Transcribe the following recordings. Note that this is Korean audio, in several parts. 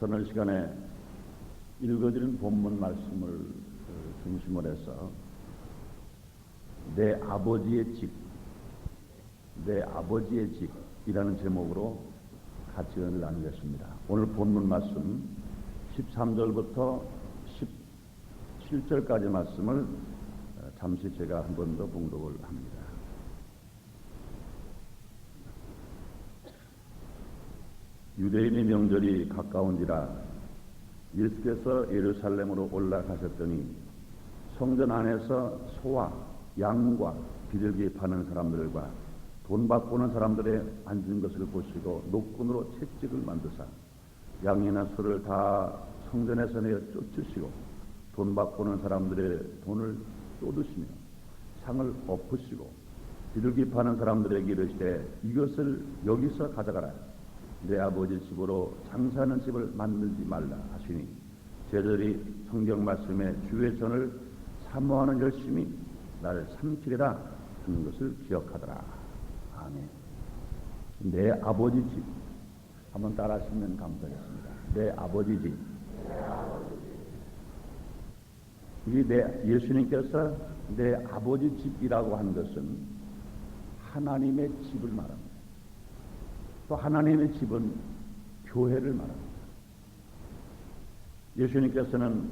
오늘 시간에 읽어드린 본문 말씀을 중심으로 해서 내 아버지의 집이라는 제목으로 같이 은혜를 나누겠습니다. 오늘 본문 말씀 13절부터 17절까지 말씀을 잠시 제가 한 번 더 봉독을 합니다. 유대인의 명절이 가까운지라 예수께서 예루살렘으로 올라가셨더니 성전 안에서 소와 양과 비둘기 파는 사람들과 돈 바꾸는 사람들의 앉은 것을 보시고 노끈으로 채찍을 만드사 양이나 소를 다 성전에서 내어 쫓으시고 돈 바꾸는 사람들의 돈을 쏟으시며 상을 엎으시고 비둘기 파는 사람들에게 이르시되 이것을 여기서 가져가라. 내 아버지 집으로 장사하는 집을 만들지 말라 하시니 제자들이 성경 말씀에 주의 전을 사모하는 열심히 나를 삼키리라 하는 것을 기억하더라. 아멘. 내 아버지 집 한번 따라하시면 감사하겠습니다. 내 아버지 집. 예수님께서 내 아버지 집이라고 한 것은 하나님의 집을 말합니다. 또 하나님의 집은 교회를 말합니다. 예수님께서는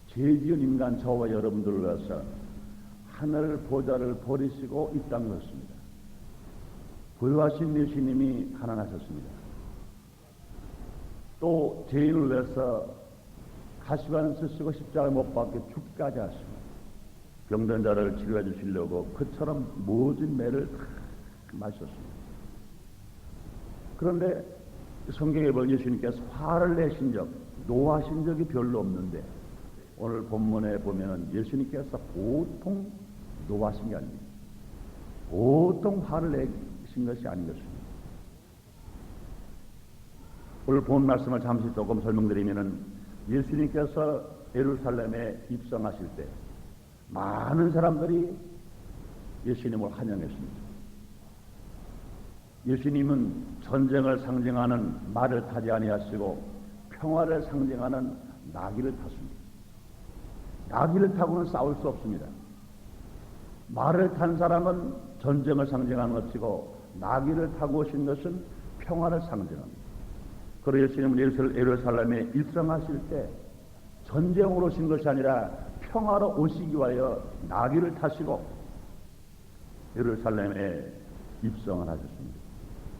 죄지은 인간 저와 여러분들을 위해서 하늘 보좌를 버리시고 이 땅에 오셨습니다. 부유하신 예수님이 가난하셨습니다. 또 죄인을 위해서 가시관 쓰시고 십자가에 못 박혀 죽기까지 하시고 병든 자를 치료해 주시려고 그처럼 모든 매를 다 마셨습니다. 그런데 성경에 보면 예수님께서 화를 내신 적, 노하신 적이 별로 없는데 오늘 본문에 보면 예수님께서 보통 노하신 게 아닙니다. 보통 화를 내신 것이 아닌 것입니다. 오늘 본 말씀을 잠시 조금 설명드리면 예수님께서 예루살렘에 입성하실 때 많은 사람들이 예수님을 환영했습니다. 예수님은 전쟁을 상징하는 말을 타지 아니하시고 평화를 상징하는 나귀를 탔습니다. 나귀를 타고는 싸울 수 없습니다. 말을 탄 사람은 전쟁을 상징하는 것이고 나귀를 타고 오신 것은 평화를 상징합니다. 그리고 예수님은 예루살렘에 입성하실 때 전쟁으로 오신 것이 아니라 평화로 오시기 위하여 나귀를 타시고 예루살렘에 입성을 하셨습니다.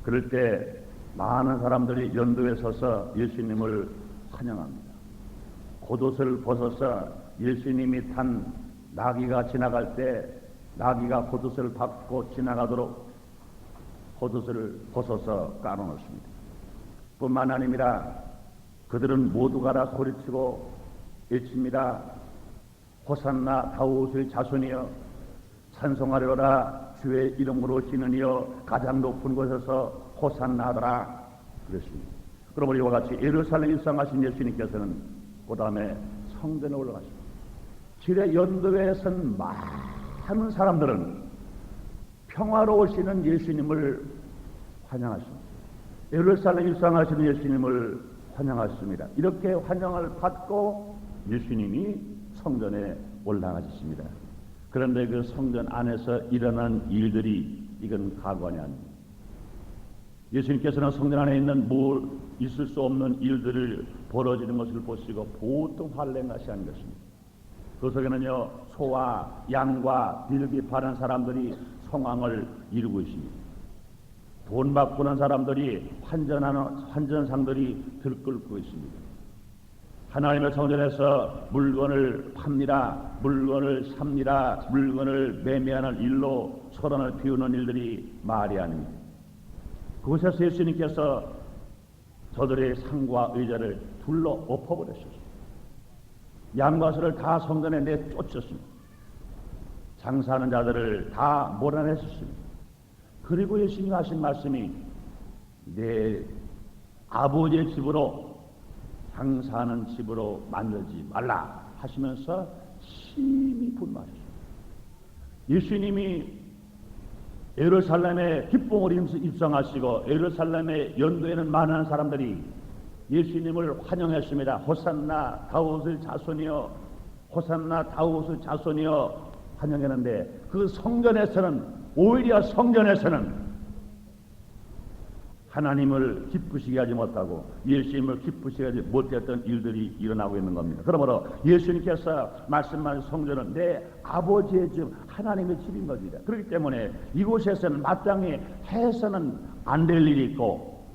그럴 때 많은 사람들이 연도에 서서 예수님을 환영합니다. 겉옷을 벗어서 예수님이 탄 나귀가 지나갈 때 나귀가 겉옷을 받고 지나가도록 겉옷을 벗어서 깔아놓습니다. 뿐만 아니라 그들은 모두 가라 소리치고 외칩니다. 호산나 다윗의 자손이여 찬송하려라. 주의 이름으로 오시는 이여 가장 높은 곳에서 호산나더라 그랬습니다. 그러므로 이와 같이 예루살렘 입성하신 예수님께서는 그 다음에 성전에 올라가십니다. 지뢰 연도에 선 많은 사람들은 평화로 오시는 예수님을 환영하십니다. 예루살렘 입성하시는 예수님을 환영하십니다. 이렇게 환영을 받고 예수님이 성전에 올라가셨습니다. 그런데 그 성전 안에서 일어난 일들이 이건 가관이 아닙니다. 예수님께서는 성전 안에 있는 있을 수 없는 일들을 벌어지는 것을 보시고 보통 화를 낸 것이 아닌 것입니다. 그 속에는요 소와 양과 비둘기 파는 사람들이 성황을 이루고 있습니다. 돈 바꾸는 사람들이 환전상들이 들끓고 있습니다. 하나님의 성전에서 물건을 팝니다. 물건을 삽니다. 물건을 매매하는 일로 소란을 피우는 일들이 말이 아닙니다. 그곳에서 예수님께서 저들의 상과 의자를 둘러 엎어버렸습니다. 양과 소를 다 성전에 내쫓았습니다. 장사하는 자들을 다 몰아냈습니다. 그리고 예수님이 하신 말씀이 내 아버지의 집으로 장사하는 집으로 만들지 말라 하시면서 심히 분노하셨습니다. 예수님이 예루살렘에 기쁨으로 입성하시고 예루살렘의 연도에는 많은 사람들이 예수님을 환영했습니다. 호산나 다윗의 자손이여, 호산나 다윗의 자손이여 환영했는데, 그 성전에서는, 오히려 성전에서는 하나님을 기쁘시게 하지 못하고 예수님을 기쁘시게 하지 못했던 일들이 일어나고 있는 겁니다. 그러므로 예수님께서 말씀하신 성전은 내 아버지의 집, 하나님의 집인 것입니다. 그렇기 때문에 이곳에서는 마땅히 해서는 안 될 일이 있고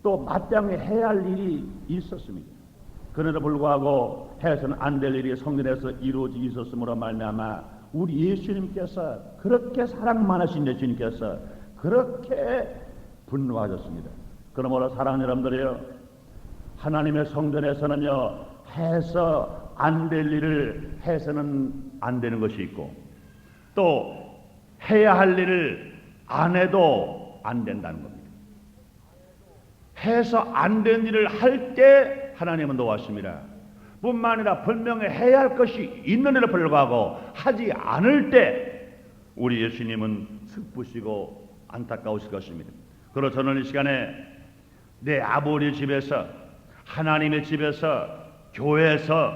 또 마땅히 해야 할 일이 있었습니다. 그럼에도 불구하고 해서는 안 될 일이 성전에서 이루어지고 있었으므로 말미암아 우리 예수님께서, 그렇게 사랑 많으신 예수님께서 그렇게 분노하셨습니다. 그러므로 사랑하는 여러분들이요, 하나님의 성전에서는요, 해서 안 될 일을 해서는 안 되는 것이 있고 또 해야 할 일을 안 해도 안 된다는 겁니다. 해서 안 된 일을 할 때 하나님은 노하십니다. 뿐만 아니라 분명히 해야 할 것이 있는데도 불구하고 하지 않을 때 우리 예수님은 슬프시고 안타까우실 것입니다. 그래서 저는 이 시간에 내 아버지 집에서, 하나님의 집에서, 교회에서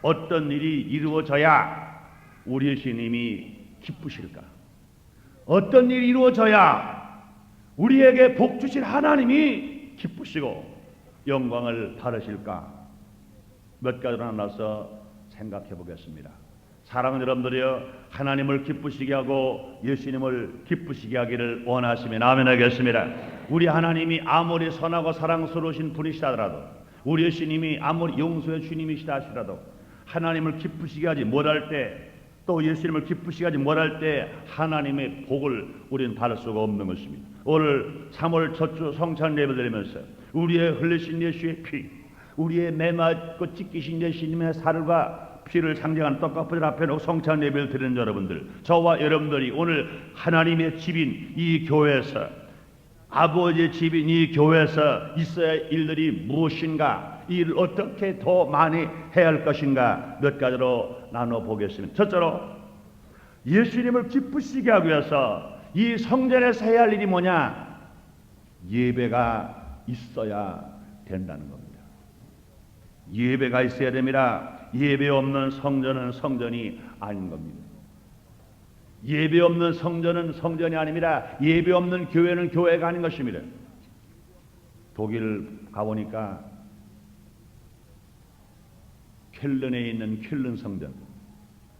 어떤 일이 이루어져야 우리 예수님이 기쁘실까? 어떤 일이 이루어져야 우리에게 복 주실 하나님이 기쁘시고 영광을 받으실까? 몇 가지로 나눠서 생각해 보겠습니다. 사랑하는 여러분들이여, 하나님을 기쁘시게 하고 예수님을 기쁘시게 하기를 원하시면 아멘 하겠습니다. 우리 하나님이 아무리 선하고 사랑스러우신 분이시다 하더라도, 우리 예수님이 아무리 용서의 주님이시다 하시더라도 하나님을 기쁘시게 하지 못할 때, 또 예수님을 기쁘시게 하지 못할 때 하나님의 복을 우리는 받을 수가 없는 것입니다. 오늘 3월 첫 주 성찬 예배드리면서 우리의 흘리신 예수의 피, 우리의 매맞고 찢기신 예수님의 살과 피를 상징하는 떡과 앞에 놓고 성찬 예배를 드리는 여러분들, 저와 여러분들이 오늘 하나님의 집인 이 교회에서, 아버지의 집인 이 교회에서 있어야 할 일들이 무엇인가, 이 일을 어떻게 더 많이 해야 할 것인가 몇 가지로 나눠보겠습니다. 첫째로 예수님을 기쁘시게 하기 위해서 이 성전에서 해야 할 일이 뭐냐? 예배가 있어야 된다는 겁니다. 예배가 있어야 됩니다. 예배 없는 성전은 성전이 아닌 겁니다. 예배 없는 성전은 성전이 아닙니다. 예배 없는 교회는 교회가 아닌 것입니다. 독일 가보니까 쾰른에 있는 쾰른 성전,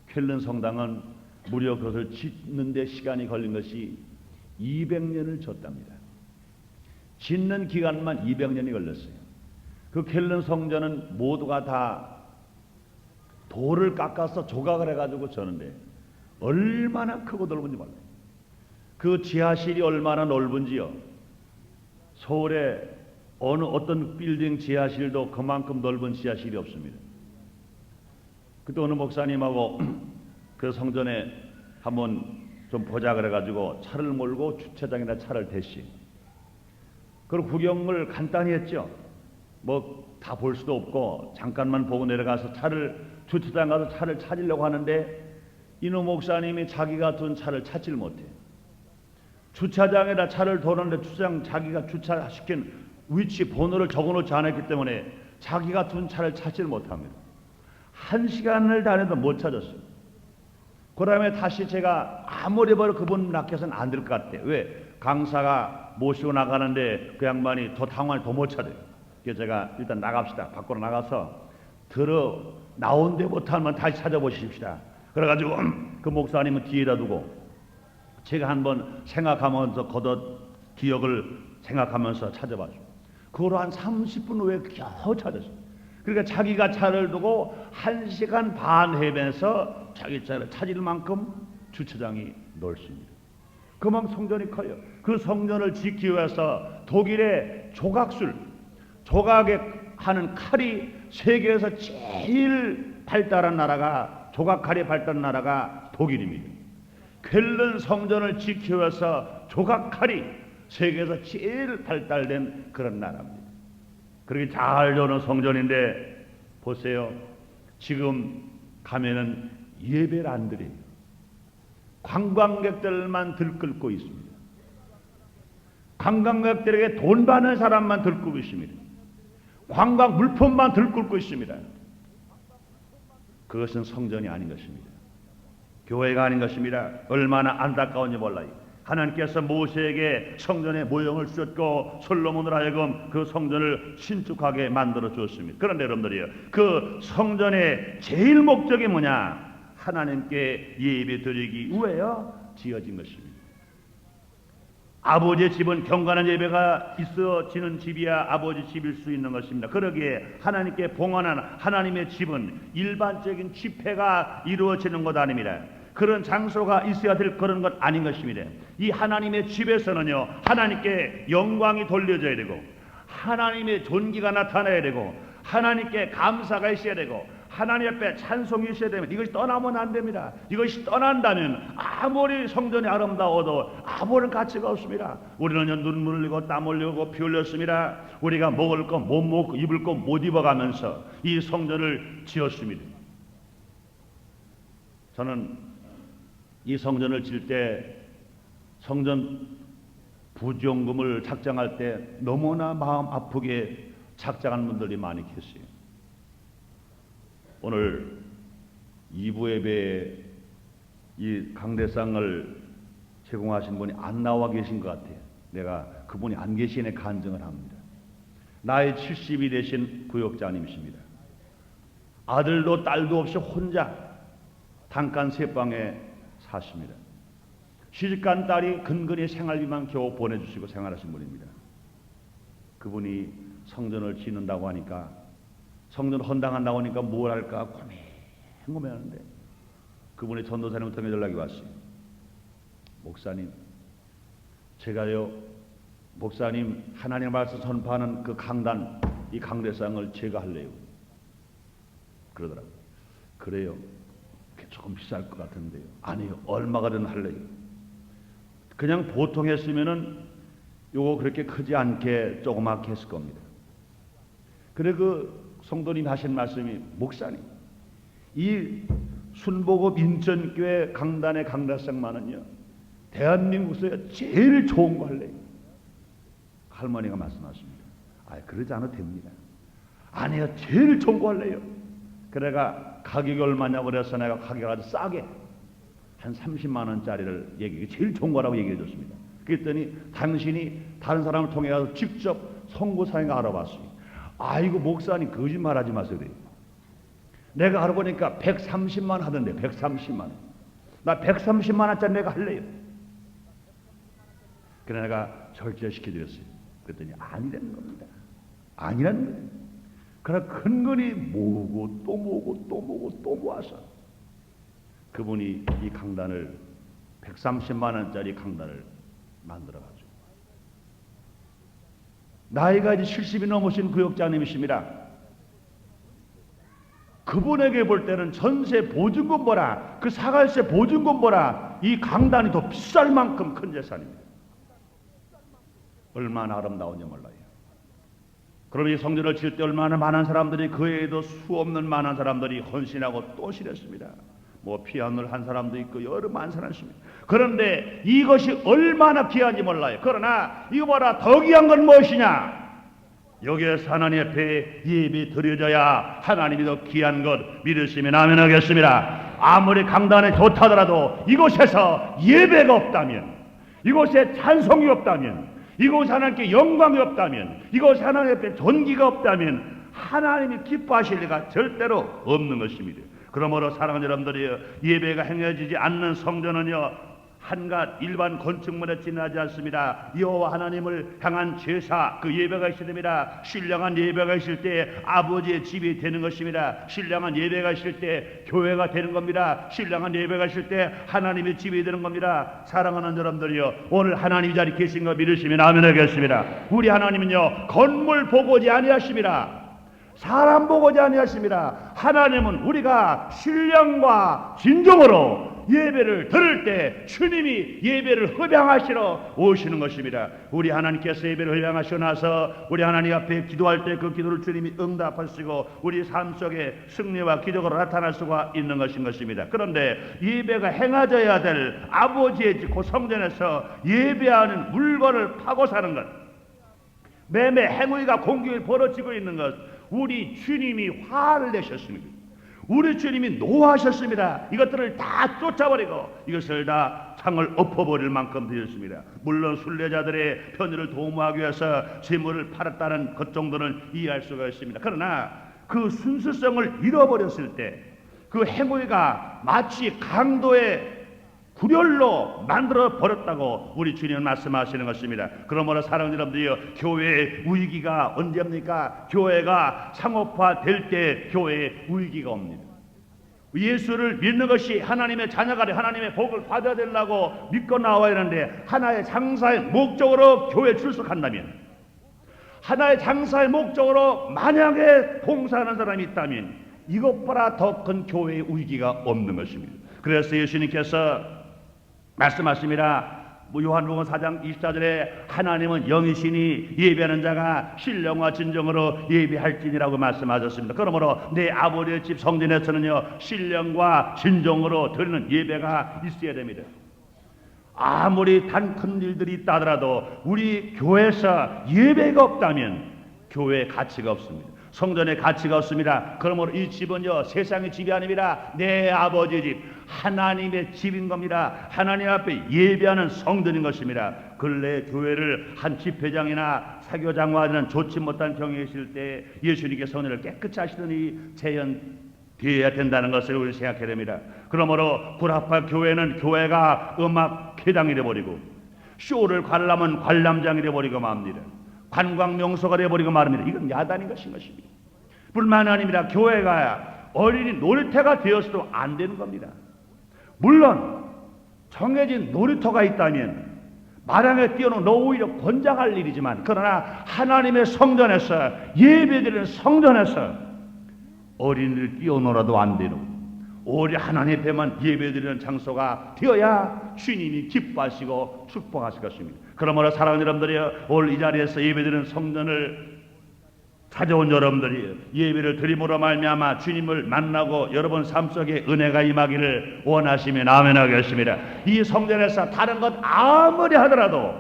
쾰른 성당은 무려 그것을 짓는 데 시간이 걸린 것이 200년을 줬답니다. 짓는 기간만 200년이 걸렸어요. 그 쾰른 성전은 모두가 다 돌을 깎아서 조각을 해가지고 졌는데 얼마나 크고 넓은지 몰라요. 그 지하실이 얼마나 넓은지요. 서울에 어떤 빌딩 지하실도 그만큼 넓은 지하실이 없습니다. 그때 어느 목사님하고 그 성전에 한번 좀 보자 그래가지고 차를 몰고 주차장에다 차를 대시, 그리고 구경을 간단히 했죠. 뭐 다 볼 수도 없고 잠깐만 보고 내려가서 주차장 가서 차를 찾으려고 하는데 이놈 목사님이 자기가 둔 차를 찾질 못해. 주차장에다 차를 도는데 주차장 자기가 주차시킨 위치 번호를 적어놓지 않았기 때문에 자기가 둔 차를 찾질 못합니다. 1시간을 다녀도 못 찾았어요. 그 다음에 다시 제가 아무리 봐도 그분 낚여서는 안 될 것 같아. 왜? 강사가 모시고 나가는데 그 양반이 더 당황을 더 못 찾아요. 그래서 제가 일단 나갑시다. 밖으로 나가서 나온 데부터 한번 다시 찾아보십시다. 그래가지고 그 목사님은 뒤에다 두고 제가 한번 생각하면서 기억을 생각하면서 찾아봤죠. 그걸 한 30분 후에 겨우 찾았어요. 그러니까 자기가 차를 두고 1시간 반 헤매서 자기 차를 찾을 만큼 주차장이 넓습니다. 그만큼 성전이 커요. 그 성전을 짓기 위해서 독일의 조각에 하는 칼이 세계에서 제일 발달한 나라가, 조각칼이 발달한 나라가 독일입니다. 쾰른 성전을 지키기 위해서 조각칼이 세계에서 제일 발달된 그런 나라입니다. 그렇게 잘 되는 성전인데 보세요. 지금 가면은 예배를 안 드려요. 관광객들만 들끓고 있습니다. 관광객들에게 돈 받는 사람만 들끓고 있습니다. 관광 물품만 들끓고 있습니다. 그것은 성전이 아닌 것입니다. 교회가 아닌 것입니다. 얼마나 안타까운지 몰라요. 하나님께서 모세에게 성전의 모형을 주셨고 솔로몬으로 하여금 그 성전을 신축하게 만들어 주었습니다. 그런데 여러분들이요, 그 성전의 제일 목적이 뭐냐? 하나님께 예배 드리기 위하여 지어진 것입니다. 아버지의 집은 경건한 예배가 있어지는 집이야 아버지 집일 수 있는 것입니다. 그러기에 하나님께 봉헌한 하나님의 집은 일반적인 집회가 이루어지는 것 아닙니다. 그런 장소가 있어야 될 그런 것 아닌 것입니다. 이 하나님의 집에서는요, 하나님께 영광이 돌려져야 되고 하나님의 존귀가 나타나야 되고 하나님께 감사가 있어야 되고 하나님 앞에 찬송이 있어야 되면 이것이 떠나면 안 됩니다. 이것이 떠난다면 아무리 성전이 아름다워도 아무런 가치가 없습니다. 우리는 눈물 흘리고 땀 흘리고 피 흘렸습니다. 우리가 먹을 거 못 먹고 입을 거 못 입어가면서 이 성전을 지었습니다. 저는 이 성전을 질 때 성전 부지원금을 작정할 때 너무나 마음 아프게 작정한 분들이 많이 계세요. 오늘 2부 예배에 이 강대상을 제공하신 분이 안 나와 계신 것 같아요. 내가 그분이 안 계시네 간증을 합니다. 나이 70이 되신 구역장님이십니다. 아들도 딸도 없이 혼자 단칸 3방에 사십니다. 시집간 딸이 근근히 생활비만 겨우 보내주시고 생활하신 분입니다. 그분이 성전을 짓는다고 하니까 성전 헌당한다고 하니까 뭘 할까 고민하는데 그분의 전도사님을 통해 연락이 왔어요. 목사님, 제가요 목사님 하나님 말씀 선포하는 그 강단, 이 강대상을 제가 할래요. 그러더라고요. 그래요. 조금 비쌀 것 같은데요. 아니요, 얼마가든 할래요. 그냥 보통 했으면은 요거 그렇게 크지 않게 조그맣게 했을 겁니다. 그래 그 성도님 하신 말씀이, 목사님 이 순복음 인천교회 강단의 강대상만은요 대한민국에서 제일 좋은 거 할래요. 할머니가 말씀하십니다. 그러지 않아도 됩니다. 아니요, 제일 좋은 거 할래요. 그래가 가격이 얼마냐고 그래서 내가 가격 아주 싸게 한 30만 원짜리를 제일 좋은 거라고 얘기해 줬습니다. 그랬더니 당신이 다른 사람을 통해 가서 직접 선교사님과 알아봤어요. 아이고 목사님 거짓말하지 마세요. 그래요. 내가 알아보니까 130만 하던데 130만 원. 나 130만 원짜리 내가 할래요. 그래 내가 절제시켜드렸어요. 그랬더니 아니라는 겁니다. 아니라는 거예요. 그러나 근근히 모으고 또 모으고 또 모으고 또 모아서 그분이 이 강단을 130만 원짜리 강단을 만들어가지고 나이가 이제 70이 넘으신 구역장님이십니다. 그분에게 볼 때는 전세 보증금보다 그 사갈세 보증금보다 이 강단이 더 비쌀 만큼 큰 재산입니다. 얼마나 아름다운지 몰라요. 그럼 이 성전을 질 때 얼마나 많은 사람들이 그 외에도 수 없는 많은 사람들이 헌신하고 또 실했습니다. 뭐 피아노를 한 사람도 있고 여러 많은 사람이 있습니다. 그런데 이것이 얼마나 귀한지 몰라요. 그러나 이거보다 더 귀한 건 무엇이냐? 여기에서 하나님 앞에 예배 드려져야 하나님이 더 귀한 것 믿으시면 아멘 하겠습니다. 아무리 강단에 좋다더라도 이곳에서 예배가 없다면, 이곳에 찬송이 없다면, 이곳에 하나님께 영광이 없다면, 이곳에 하나님 앞에 존귀가 없다면 하나님이 기뻐하실 리가 절대로 없는 것입니다. 그러므로 사랑하는 여러분들이 예배가 행해지지 않는 성전은요 한갓 일반 건축물에 지나지 않습니다. 여호와 하나님을 향한 제사, 그 예배가 있어야 됩니다. 신령한 예배가 있을 때 아버지의 집이 되는 것입니다. 신령한 예배가 있을 때 교회가 되는 겁니다. 신령한 예배가 있을 때 하나님의 집이 되는 겁니다. 사랑하는 여러분들이요, 오늘 하나님 자리에 계신 거 믿으시면 아멘 하겠습니다. 우리 하나님은요 건물 보고지 아니하십니다. 사람 보고지 아니하십니다. 하나님은 우리가 신령과 진정으로 예배를 드릴 때 주님이 예배를 흡양하시러 오시는 것입니다. 우리 하나님께서 예배를 흡양하시고 나서 우리 하나님 앞에 기도할 때 그 기도를 주님이 응답하시고 우리 삶 속에 승리와 기적으로 나타날 수가 있는 것입니다. 그런데 예배가 행하져야 될 아버지의 집 그 성전에서 예배하는 물건을 파고 사는 것, 매매 행위가 공경에 벌어지고 있는 것, 우리 주님이 화를 내셨습니다. 우리 주님이 노하셨습니다. 이것들을 다 쫓아버리고 이것을 다 창을 엎어버릴 만큼 되었습니다. 물론 순례자들의 편의를 도모하기 위해서 재물을 팔았다는 것 정도는 이해할 수가 있습니다. 그러나 그 순수성을 잃어버렸을 때 그 행위가 마치 강도의 굴혈로 만들어 버렸다고 우리 주님은 말씀하시는 것입니다. 그러므로 사랑하는 여러분들이요, 교회의 위기가 언제입니까? 교회가 상업화될 때 교회의 위기가 옵니다. 예수를 믿는 것이 하나님의 자녀가 돼 하나님의 복을 받아야 되려고 믿고 나와야 하는데, 하나의 장사의 목적으로 교회에 출석한다면, 하나의 장사의 목적으로 만약에 봉사하는 사람이 있다면 이것보다 더 큰 교회의 위기가 없는 것입니다. 그래서 예수님께서 말씀하십니다. 요한복음 4장 24절에 하나님은 영이시니 예배하는 자가 신령과 진정으로 예배할지니라고 말씀하셨습니다. 그러므로 내 아버지의 집 성전에서는요, 신령과 진정으로 드리는 예배가 있어야 됩니다. 아무리 단 큰 일들이 있다 하더라도 우리 교회에서 예배가 없다면 교회의 가치가 없습니다. 성전의 가치가 없습니다. 그러므로 이 집은요, 세상의 집이 아닙니다. 내 아버지의 집, 하나님의 집인 겁니다. 하나님 앞에 예배하는 성전인 것입니다. 근래 교회를 한 집회장이나 사교장과는 좋지 못한 경영에 있을 때 예수님께서 오늘 깨끗이 하시더니 재현되어야 된다는 것을 우리 생각해야 됩니다. 그러므로 구라파 교회는 교회가 음악회당이 되어버리고, 쇼를 관람은 관람장이 되어버리고 맙니다. 관광 명소가 되어버리고 말합니다. 이건 야단인 것인 것입니다. 뿐만 아니라 교회가 어린이 놀이터가 되어서도 안 되는 겁니다. 물론 정해진 놀이터가 있다면 마당에 띄워놓은 너 오히려 권장할 일이지만, 그러나 하나님의 성전에서, 예배드리는 성전에서 어린이를 띄워놓아도 안 되는, 오히려 하나님 앞에만 예배드리는 장소가 되어야 주님이 기뻐하시고 축복하실 것입니다. 그러므로 사랑하는 여러분들이요, 오늘 이 자리에서 예배드리는 성전을 찾아온 여러분들이 예배를 드림으로 말미암아 주님을 만나고 여러분 삶 속에 은혜가 임하기를 원하시면 아멘 하겠습니다. 이 성전에서 다른 것 아무리 하더라도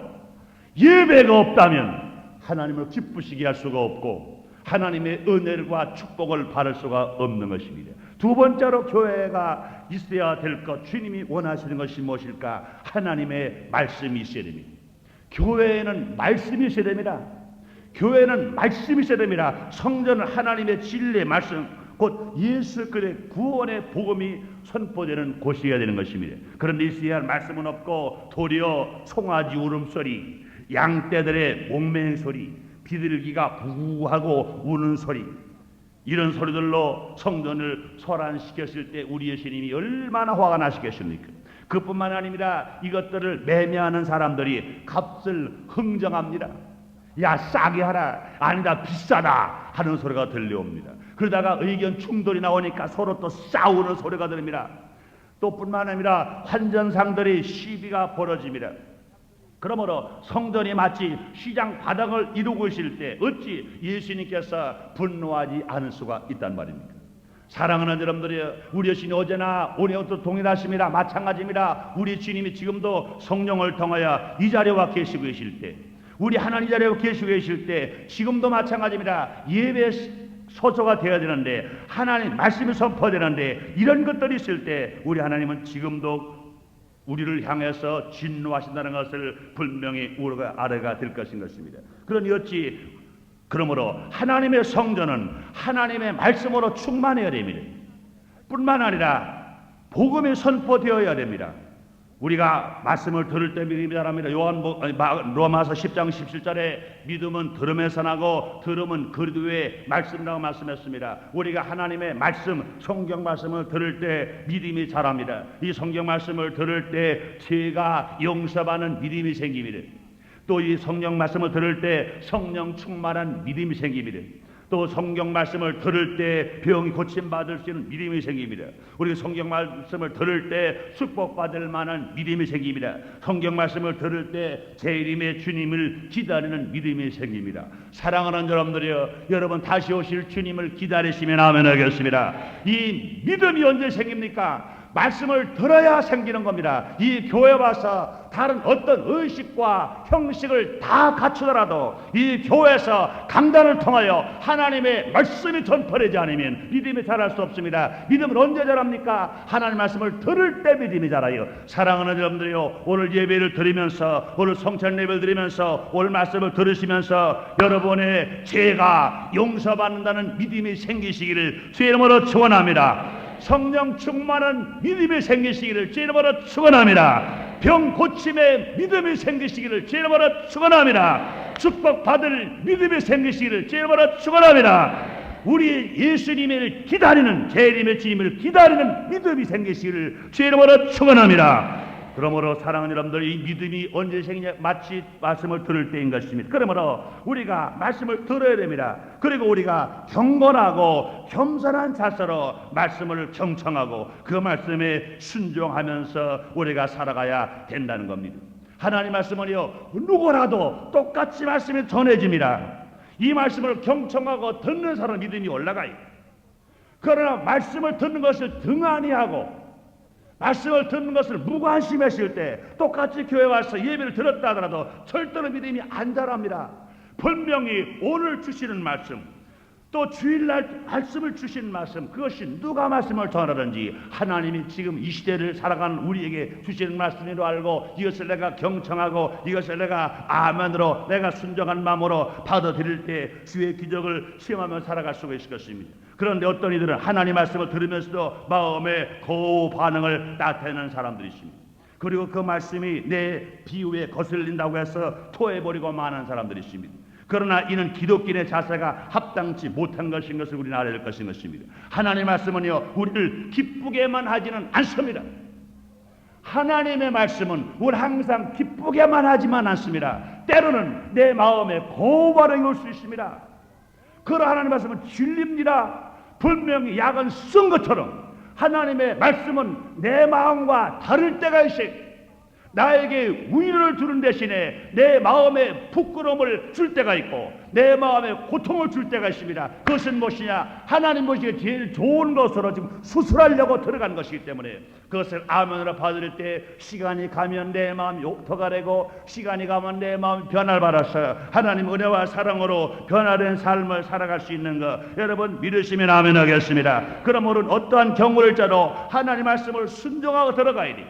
예배가 없다면 하나님을 기쁘시게 할 수가 없고 하나님의 은혜와 축복을 받을 수가 없는 것입니다. 두 번째로 교회가 있어야 될 것, 주님이 원하시는 것이 무엇일까? 하나님의 말씀이 있어야 됩니다. 교회에는 말씀이 있어야 됩니다. 교회는 말씀이 있어야 됩니다. 성전은 하나님의 진리의 말씀, 곧 예수 그리스도의 구원의 복음이 선포되는 곳이어야 되는 것입니다. 그런데 있어야 할 말씀은 없고 도리어 송아지 울음소리, 양떼들의 몽맹 소리, 비둘기가 부하고 우는 소리, 이런 소리들로 성전을 소란시켰을 때 우리 예수님이 얼마나 화가 나시겠습니까? 그뿐만 아니라 이것들을 매매하는 사람들이 값을 흥정합니다. 야, 싸게 하라, 아니다 비싸다 하는 소리가 들려옵니다. 그러다가 의견 충돌이 나오니까 서로 또 싸우는 소리가 들립니다. 또 뿐만 아니라 환전상들의 시비가 벌어집니다. 그러므로 성전이 마치 시장 바닥을 이루고 있을 때 어찌 예수님께서 분노하지 않을 수가 있단 말입니까? 사랑하는 여러분들이, 우리 주님이 어제나 오늘도 동일하십니다. 마찬가지입니다. 우리 주님이 지금도 성령을 통하여 이 자리에 와 계시고 계실 때, 우리 하나님 자리에 와 계시고 계실 때 지금도 마찬가지입니다. 예배 소조가 되어야 되는데, 하나님 말씀이 선포되는데, 이런 것들이 있을 때 우리 하나님은 지금도 우리를 향해서 진노하신다는 것을 분명히 우리가 알아야 될 것인 것입니다. 그러니 어찌 그러므로 하나님의 성전은 하나님의 말씀으로 충만해야 됩니다. 뿐만 아니라 복음이 선포되어야 됩니다. 우리가 말씀을 들을 때 믿음이 자랍니다. 로마서 10장 17절에 믿음은 들음에서 나고 들음은 그리스도의 말씀이라고 말씀했습니다. 우리가 하나님의 말씀, 성경 말씀을 들을 때 믿음이 자랍니다. 이 성경 말씀을 들을 때 죄가 용서받는 믿음이 생깁니다. 또 이 성경 말씀을 들을 때 성령 충만한 믿음이 생깁니다. 또 성경 말씀을 들을 때 병이 고침받을 수 있는 믿음이 생깁니다. 우리 성경 말씀을 들을 때 축복받을 만한 믿음이 생깁니다. 성경 말씀을 들을 때 재림의 주님을 기다리는 믿음이 생깁니다. 사랑하는 여러분들이여, 여러분 다시 오실 주님을 기다리시면 아멘 하겠습니다. 이 믿음이 언제 생깁니까? 말씀을 들어야 생기는 겁니다. 이 교회 와서 다른 어떤 의식과 형식을 다 갖추더라도 이 교회에서 강단을 통하여 하나님의 말씀이 전파되지 않으면 믿음이 자랄 수 없습니다. 믿음은 언제 자랍니까? 하나님 말씀을 들을 때 믿음이 자라요. 사랑하는 여러분들이요, 오늘 예배를 드리면서, 오늘 성찬 예배를 드리면서, 오늘 말씀을 들으시면서 여러분의 죄가 용서받는다는 믿음이 생기시기를 주의 이름으로 축원합니다. 성령 충만한 믿음이 생기시기를 주의 이름으로 축원합니다. 병 고침의 믿음이 생기시기를 주의 이름으로 축원합니다. 축복받을 믿음이 생기시기를 주의 이름으로 축원합니다. 우리 예수님을 기다리는, 재림의 주님을 기다리는 믿음이 생기시기를 주의 이름으로 축원합니다. 그러므로 사랑하는 여러분들, 이 믿음이 언제 생기냐? 마치 말씀을 들을 때인 것입니다. 그러므로 우리가 말씀을 들어야 됩니다. 그리고 우리가 경건하고 겸손한 자세로 말씀을 경청하고 그 말씀에 순종하면서 우리가 살아가야 된다는 겁니다. 하나님 말씀은요, 누구라도 똑같이 말씀이 전해집니다. 이 말씀을 경청하고 듣는 사람 믿음이 올라가요. 그러나 말씀을 듣는 것을 등한히 하고 말씀을 듣는 것을 무관심했을 때 똑같이 교회 와서 예배를 들었다 하더라도 절대로 믿음이 안 자랍니다. 분명히 오늘 주시는 말씀, 또 주일날 말씀을 주시는 말씀, 그것이 누가 말씀을 전하든지 하나님이 지금 이 시대를 살아가는 우리에게 주시는 말씀으로 알고 이것을 내가 경청하고 이것을 내가 아멘으로 내가 순종한 마음으로 받아들일 때 주의 기적을 시험하며 살아갈 수가 있을 것입니다. 그런데 어떤 이들은 하나님 말씀을 들으면서도 마음에 거부 반응을 나타내는 사람들이 있습니다. 그리고 그 말씀이 내 비유에 거슬린다고 해서 토해버리고 마는 사람들이 있습니다. 그러나 이는 기독인의 자세가 합당치 못한 것인 것을 우리는 알아야 될 것인 것입니다. 하나님의 말씀은요, 우리를 기쁘게만 하지는 않습니다. 하나님의 말씀은 우리 항상 기쁘게만 하지만 않습니다. 때로는 내 마음에 고발이 올 수 있습니다. 그러나 하나님의 말씀은 진리입니다. 분명히 약은 쓴 것처럼 하나님의 말씀은 내 마음과 다를 때가 있어요. 나에게 위로를 주는 대신에 내 마음에 부끄러움을 줄 때가 있고 내 마음에 고통을 줄 때가 있습니다. 그것은 무엇이냐? 하나님 보시기에 제일 좋은 것으로 지금 수술하려고 들어간 것이기 때문에 그것을 아멘으로 받을 때 시간이 가면 내 마음이 욕터가 되고 시간이 가면 내 마음이 변화를 받아서 하나님 은혜와 사랑으로 변화된 삶을 살아갈 수 있는 것, 여러분 믿으시면 아멘 하겠습니다. 그러므로 어떠한 경우를 짜도 하나님 말씀을 순종하고 들어가야 돼요.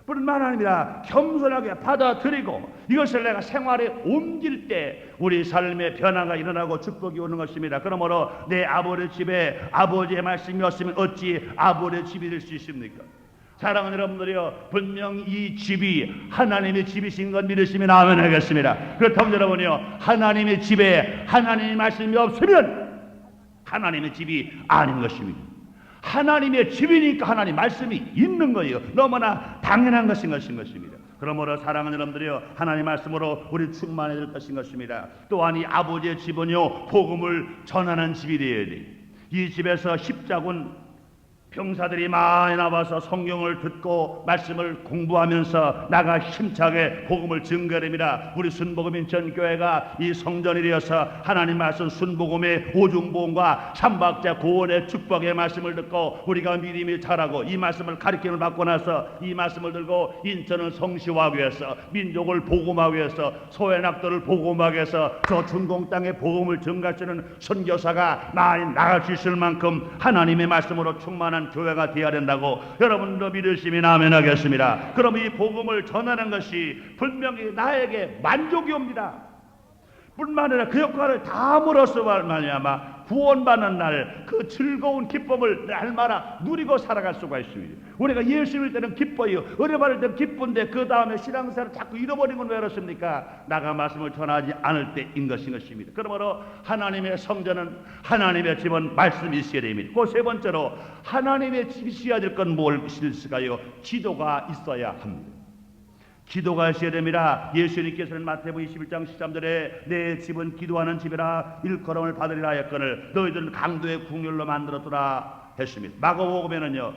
뿐만 아니라 겸손하게 받아들이고 이것을 내가 생활에 옮길 때 우리 삶의 변화가 일어나고 축복이 오는 것입니다. 그러므로 내 아버지 집에 아버지의 말씀이 없으면 어찌 아버지의 집이 될 수 있습니까? 사랑하는 여러분들이요, 분명 이 집이 하나님의 집이신 것 믿으시면 아멘 하겠습니다. 그렇다면 여러분이요, 하나님의 집에 하나님의 말씀이 없으면 하나님의 집이 아닌 것입니다. 하나님의 집이니까 하나님 말씀이 있는 거예요. 너무나 당연한 것인 것입니다. 그러므로 사랑하는 여러분들이요, 하나님 말씀으로 우리 충만해질 것인 것입니다. 또한 이 아버지의 집은요, 복음을 전하는 집이 되어야 돼요. 이 집에서 십자군 병사들이 많이 나와서 성경을 듣고 말씀을 공부하면서 나가 힘차게 복음을 증거합니다. 우리 순복음인천교회가 이 성전이 되어서 하나님 말씀 순복음의 오중보험과 삼박자 구원의 축복의 말씀을 듣고 우리가 믿음이 자라고 이 말씀을 가르침을 받고 나서 이 말씀을 들고 인천을 성시화하기 위해서 민족을 복음하기 위해서 소외낙도를 복음하기 위해서 저 중공 땅에 복음을 증가시키는 선교사가 많이 나갈 수 있을 만큼 하나님의 말씀으로 충만한 교회가 되어야 된다고 여러분도 믿으시면 아멘 하겠습니다. 그럼 이 복음을 전하는 것이 분명히 나에게 만족이 옵니다. 뿐만 아니라 그 역할을 다함으로써 말미암아 구원받는 날 그 즐거운 기쁨을 날마다 누리고 살아갈 수가 있습니다. 우리가 예수 믿을 때는 기뻐요. 은혜 받을 때는 기쁜데 그 다음에 신앙생활을 자꾸 잃어버리는 건 왜 그렇습니까? 나가 말씀을 전하지 않을 때인 것입니다. 그러므로 하나님의 성전은, 하나님의 집은 말씀이 있어야 됩니다. 그 세 번째로 하나님의 집이 있어야 될 건 무엇일까요? 기도가 있어야 합니다. 기도가 있어야 됩니다. 예수님께서는 마태복음 21장 13절에 내 집은 기도하는 집이라 일컬음을 받으리라 하였거늘 너희들은 강도의 궁율로 만들었더라 했습니다. 마가복음에는요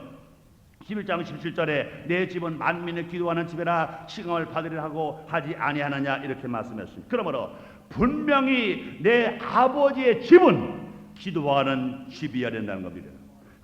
11장 17절에 내 집은 만민의 기도하는 집이라 칭함을 받으리라 하고 하지 아니하느냐 이렇게 말씀했습니다. 그러므로 분명히 내 아버지의 집은 기도하는 집이어야 된다는 겁니다.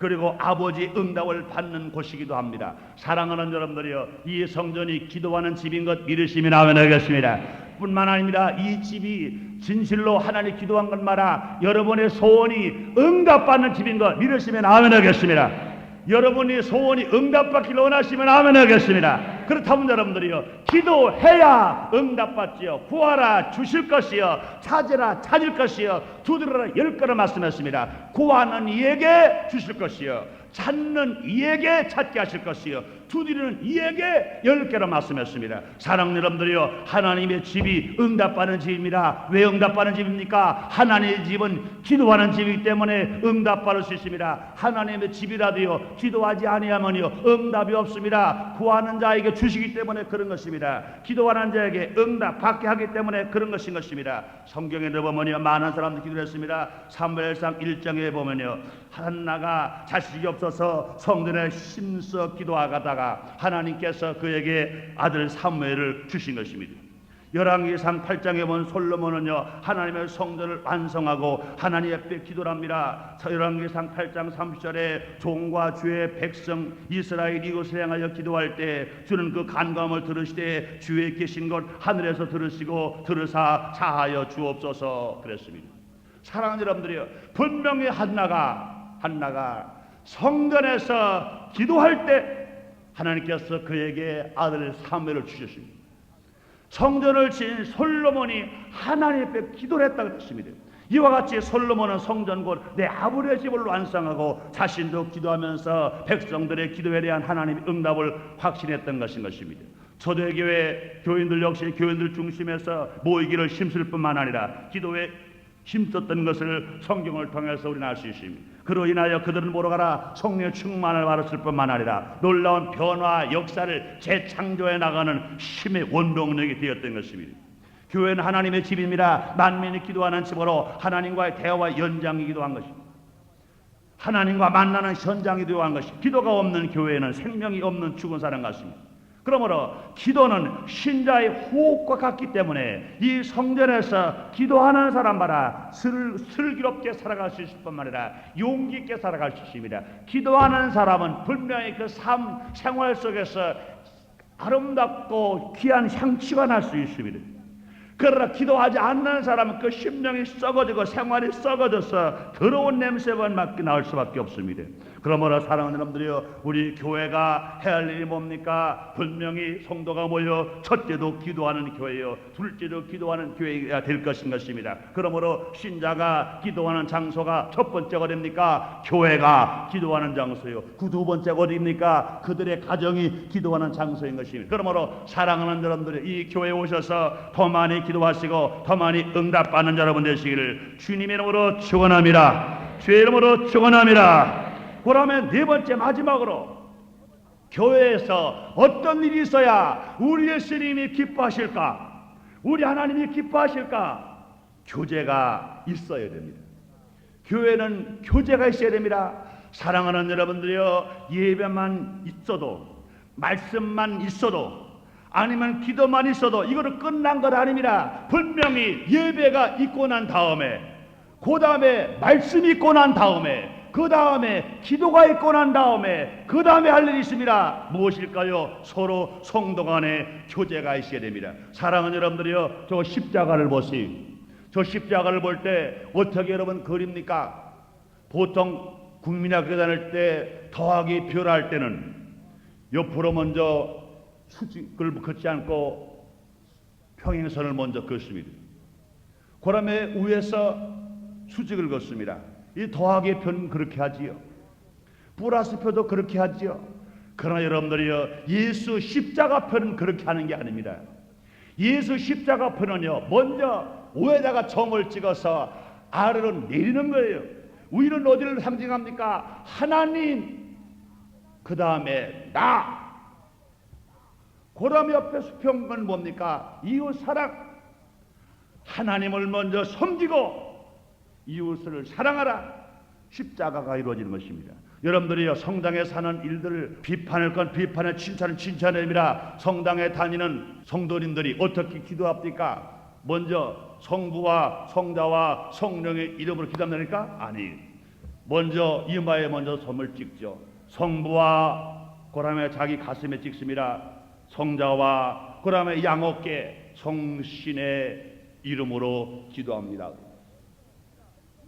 그리고 아버지 응답을 받는 곳이기도 합니다. 사랑하는 여러분들이여, 이 성전이 기도하는 집인 것 믿으시면 아멘 하겠습니다. 뿐만 아닙니다. 이 집이 진실로 하나님 기도한 것마다 여러분의 소원이 응답받는 집인 것 믿으시면 아멘 하겠습니다. 여러분이 소원이 응답받기를 원하시면 아멘 하겠습니다. 그렇다면 여러분들이요, 기도해야 응답받지요. 구하라 주실 것이요, 찾으라 찾을 것이요, 두드려라 열 거라 말씀했습니다. 구하는 이에게 주실 것이요, 찾는 이에게 찾게 하실 것이요, 두드리는 이에게 열 개라 말씀했습니다. 사랑하는 여러분들이요, 하나님의 집이 응답받는 집입니다. 왜 응답받는 집입니까? 하나님의 집은 기도하는 집이기 때문에 응답받을 수 있습니다. 하나님의 집이라도요, 기도하지 아니하면요 응답이 없습니다. 구하는 자에게 주시기 때문에 그런 것입니다. 기도하는 자에게 응답받게 하기 때문에 그런 것인 것입니다. 성경에 보면요, 많은 사람들이 기도를 했습니다. 사무엘상 1장에 보면요, 한나가 자식이 없어서 성전에 힘써 기도하다가 하나님께서 그에게 아들 사무엘을 주신 것입니다. 열왕기상 8장에 보면 솔로몬은요, 하나님의 성전을 완성하고 하나님 앞에 기도를 합니다. 열왕기상 8장 30절에 종과 주의 백성 이스라엘 이것을 향하여 기도할 때 주는 그 간구함을 들으시되 주의 계신 것 하늘에서 들으시고 들으사 사하여 주옵소서 그랬습니다. 사랑하는 여러분들이요, 분명히 한나가 성전에서 기도할 때 하나님께서 그에게 아들 사무엘을 주셨습니다. 성전을 지은 솔로몬이 하나님 앞에 기도를 했다고 했습니다. 이와 같이 솔로몬은 성전 곧 내 아버지의 집을 완성하고 자신도 기도하면서 백성들의 기도에 대한 하나님의 응답을 확신했던 것입니다. 초대교회 교인들 역시 교인들 중심에서 모이기를 힘쓸 뿐만 아니라 기도에 힘썼던 것을 성경을 통해서 우리는 알 수 있습니다. 그로 인하여 그들은 모로가라 성령의 충만을 받았을 뿐만 아니라 놀라운 변화 역사를 재창조해 나가는 힘의 원동력이 되었던 것입니다. 교회는 하나님의 집입니다. 만민이 기도하는 집으로 하나님과의 대화와 연장이기도 한 것입니다. 하나님과 만나는 현장이기도 한 것입니다. 기도가 없는 교회는 생명이 없는 죽은 사람 같습니다. 그러므로 기도는 신자의 호흡과 같기 때문에 이 성전에서 기도하는 사람마다 슬기롭게 살아갈 수 있을 뿐만 아니라 용기 있게 살아갈 수 있습니다. 기도하는 사람은 분명히 그 삶 생활 속에서 아름답고 귀한 향취가 날 수 있습니다. 그러나 기도하지 않는 사람은 그 심령이 썩어지고 생활이 썩어져서 더러운 냄새만 맡게 나올 수밖에 없습니다. 그러므로 사랑하는 여러분들이요, 우리 교회가 해야 할 일이 뭡니까? 분명히 성도가 모여 첫째도 기도하는 교회요, 둘째도 기도하는 교회가 될 것입니다. 그러므로 신자가 기도하는 장소가 첫 번째가 어딥니까? 교회가 기도하는 장소요. 그 두 번째가 어딥니까? 그들의 가정이 기도하는 장소인 것입니다. 그러므로 사랑하는 여러분들이 이 교회에 오셔서 더 많이 기도하시고 더 많이 응답받는 여러분 되시기를 주님의 이름으로 축원합니다. 주의 이름으로 축원합니다. 그러면 네 번째 마지막으로, 교회에서 어떤 일이 있어야 우리 예수님이 기뻐하실까? 우리 하나님이 기뻐하실까? 교제가 있어야 됩니다. 교회는 교제가 있어야 됩니다. 사랑하는 여러분들이요, 예배만 있어도, 말씀만 있어도, 아니면 기도만 있어도 이거는 끝난 것 아닙니다. 분명히 예배가 있고 난 다음에, 그 다음에 말씀이 있고 난 다음에, 그 다음에 기도가 있고 난 다음에, 그 다음에 할 일이 있습니다. 무엇일까요? 서로 성도 간에 교제가 있어야 됩니다. 사랑하는 여러분들이요, 저 십자가를 보세요. 저 십자가를 볼 때 어떻게 여러분 그립니까? 보통 국민학교 다닐 때 더하기 별할 때는 옆으로 먼저 수직을 긋지 않고 평행선을 먼저 긋습니다. 그 다음에 위에서 수직을 긋습니다. 이 더하기의 표는 그렇게 하지요. 플러스 표도 그렇게 하지요. 그러나 여러분들이요, 예수 십자가 표는 그렇게 하는 게 아닙니다. 예수 십자가 표는요, 먼저 위에다가 점을 찍어서 아래로 내리는 거예요. 위는 어디를 상징합니까? 하나님, 그 다음에 나, 그 다음에 옆에 수평은 뭡니까? 이웃 사랑. 하나님을 먼저 섬기고 이웃을 사랑하라. 십자가가 이루어지는 것입니다. 여러분들이요, 성당에 사는 일들을 비판할 건 비판에, 칭찬은 칭찬입니다. 성당에 다니는 성도님들이 어떻게 기도합니까? 먼저 성부와 성자와 성령의 이름으로 기도합니까? 아니, 먼저 이마에 먼저 점을 찍죠. 성부와 그다음에 자기 가슴에 찍습니다. 성자와 그다음에 양어깨 성신의 이름으로 기도합니다.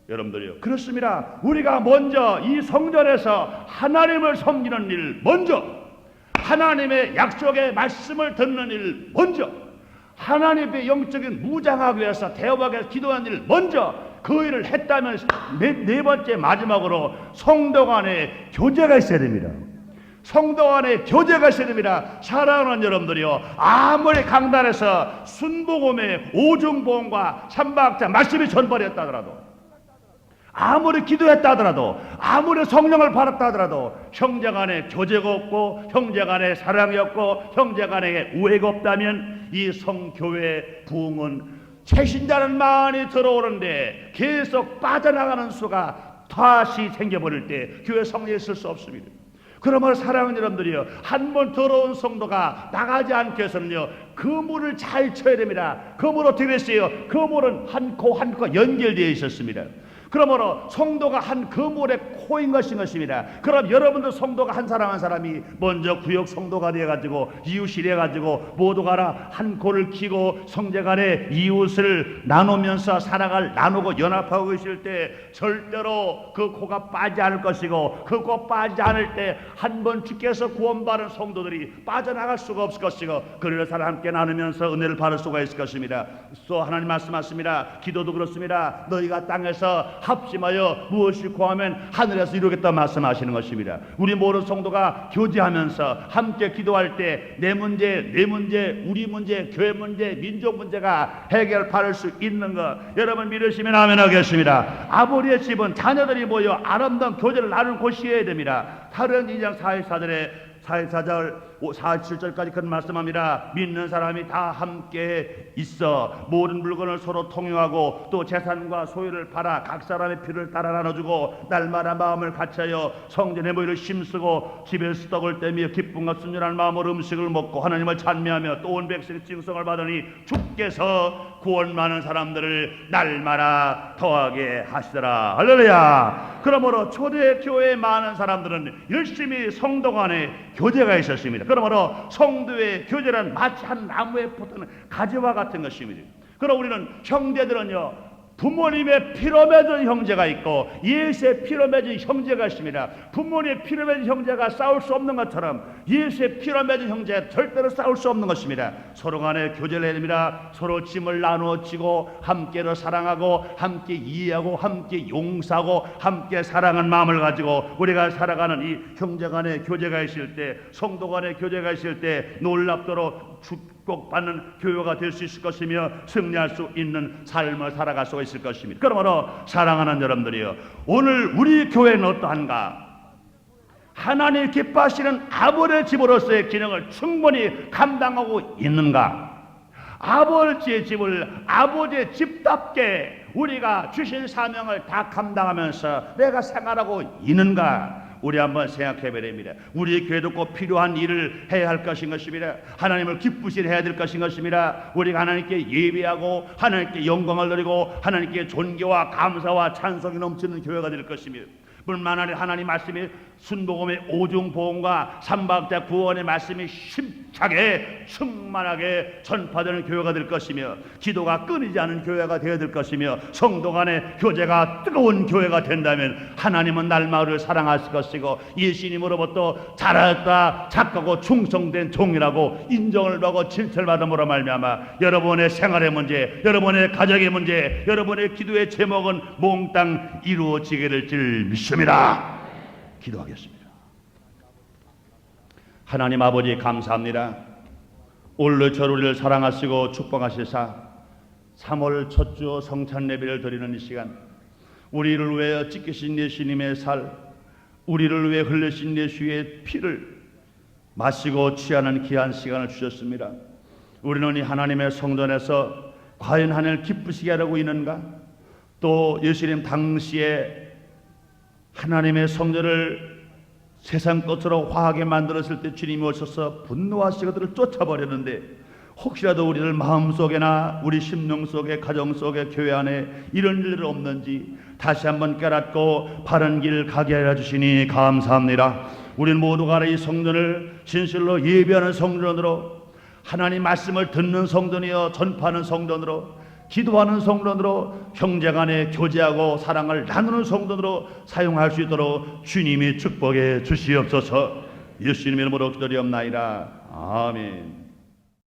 여러분들이요, 그렇습니다. 우리가 먼저 이 성전에서 하나님을 섬기는 일 먼저, 하나님의 약속의 말씀을 듣는 일 먼저, 하나님의 영적인 무장하기 위해서 대화하기 위해서 기도하는 일 먼저 그 일을 했다면 네 번째 마지막으로 성도 간의 교제가 있어야 됩니다. 성도 간의 교제가 있어야 됩니다. 사랑하는 여러분들이요, 아무리 강단에서 순복음의 오중보험과 삼박자 말씀이 전파했다 하더라도, 아무리 기도했다 하더라도, 아무리 성령을 받았다 하더라도 형제간에 교제가 없고 형제간에 사랑이 없고 형제간에 우애가 없다면 이 성교회 부흥은 최신자는 많이 들어오는데 계속 빠져나가는 수가 다시 생겨버릴 때 교회 성리에 있을 수 없습니다. 그러므로 사랑하는 여러분들이요, 한 번 들어온 성도가 나가지 않기 위해서는요, 그 물을 잘 쳐야 됩니다. 그 물 어떻게 됐어요? 그 물은 한 코 한 코가 연결되어 있었습니다. 그러므로 성도가 한 그물의 코인 것입니다. 그럼 여러분들 성도가 한 사람 한 사람이 먼저 구역 성도가 되어가지고 이웃이 되어가지고 모두가 한 코를 키고 성제간에 이웃을 나누면서 사랑을 나누고 연합하고 계실 때 절대로 그 코가 빠지지 않을 것이고, 그 코 빠지지 않을 때 한 번 주께서 구원받은 성도들이 빠져나갈 수가 없을 것이고, 그를 사랑 함께 나누면서 은혜를 받을 수가 있을 것입니다. 또 하나님 말씀하십니다. 기도도 그렇습니다. 너희가 땅에서 합심하여 무엇을 구하면 하늘에서 이루겠다 말씀하시는 것입니다. 우리 모든 성도가 교제하면서 함께 기도할 때 내 문제, 우리 문제, 교회 문제, 민족 문제가 해결받을 수 있는 것, 여러분 믿으시면 아멘 하겠습니다. 아버지의 집은 자녀들이 모여 아름다운 교제를 나눌 곳이어야 됩니다. 다른 2장 44절 47절까지 그런 말씀합니다. 믿는 사람이 다 함께 있어 모든 물건을 서로 통용하고 또 재산과 소유를 팔아 각 사람의 필요를 따라 나눠주고 날마다 마음을 같이하여 성전의 모이를 힘쓰고 집에서 떡을 떼며 기쁨과 순전한 마음으로 음식을 먹고 하나님을 찬미하며 또 온 백성의 징성을 받으니 주께서 구원 많은 사람들을 날마다 더하게 하시더라. 할렐루야. 그러므로 초대교회에 많은 사람들은 열심히 성도 간에 교제가 있었습니다. 그러므로 성도의 교제란 마치 한 나무에 붙는 가지와 같은 것입니다. 그럼 우리는 형제들은요, 부모님의 피로 맺은 형제가 있고 예수의 피로 맺은 형제가 있습니다. 부모님의 피로 맺은 형제가 싸울 수 없는 것처럼 예수의 피로 맺은 형제가 절대로 싸울 수 없는 것입니다. 서로 간에 교제를 해야 됩니다. 서로 짐을 나누어 지고 함께로 사랑하고 함께 이해하고 함께 용서하고 함께 사랑한 마음을 가지고 우리가 살아가는 이 형제 간의 교제가 있을 때, 성도 간의 교제가 있을 때 놀랍도록 축복받는 교회가 될 수 있을 것이며 승리할 수 있는 삶을 살아갈 수가 있을 것입니다. 그러므로 사랑하는 여러분들이요, 오늘 우리 교회는 어떠한가? 하나님 기뻐하시는 아버지의 집으로서의 기능을 충분히 감당하고 있는가? 아버지의 집을 아버지의 집답게 우리가 주신 사명을 다 감당하면서 내가 생활하고 있는가? 우리 한번 생각해 봐야 됩니다. 우리 교회도 꼭 필요한 일을 해야 할 것인 것입니다. 하나님을 기쁘시게 해야 될 것인 것입니다. 우리가 하나님께 예배하고 하나님께 영광을 드리고 하나님께 존경과 감사와 찬송이 넘치는 교회가 될 것입니다. 뿐만 아니라 하나님 말씀이 순복음의 오중보험과 삼박자 구원의 말씀이 힘차게 충만하게 전파되는 교회가 될 것이며 기도가 끊이지 않은 교회가 되어야 될 것이며 성도 간의 교제가 뜨거운 교회가 된다면 하나님은 날마다를 사랑하실 것이고 예수님으로부터 잘하였다 착하고 충성된 종이라고 인정을 받고 칭찬을 받음으로 말미암아 여러분의 생활의 문제, 여러분의 가정의 문제, 여러분의 기도의 제목은 몽땅 이루어지게 될 줄 믿습니다. 기도하겠습니다. 하나님 아버지 감사합니다. 오늘 우리를 사랑하시고 축복하시사 3월 첫 주 성찬 예배를 드리는 이 시간, 우리를 위해 찢기신 예수님의 살, 우리를 위해 흘리신 예수의 피를 마시고 취하는 귀한 시간을 주셨습니다. 우리는 이 하나님의 성전에서 과연 하나님을 기쁘시게 하려고 있는가? 또 예수님 당시에 하나님의 성전을 세상 것으로 화하게 만들었을 때 주님이 오셔서 분노하시고 그들을 쫓아버렸는데 혹시라도 우리들 마음속에나 우리 심령 속에, 가정 속에, 교회 안에 이런 일들 없는지 다시 한번 깨닫고 바른 길 가게 하여 주시니 감사합니다. 우리는 모두가 이 성전을 진실로 예배하는 성전으로, 하나님 말씀을 듣는 성전이여 전파하는 성전으로, 기도하는 성전으로, 형제간에 교제하고 사랑을 나누는 성전으로 사용할 수 있도록 주님이 축복해 주시옵소서. 예수님 이름으로 기도리옵나이다. 아멘.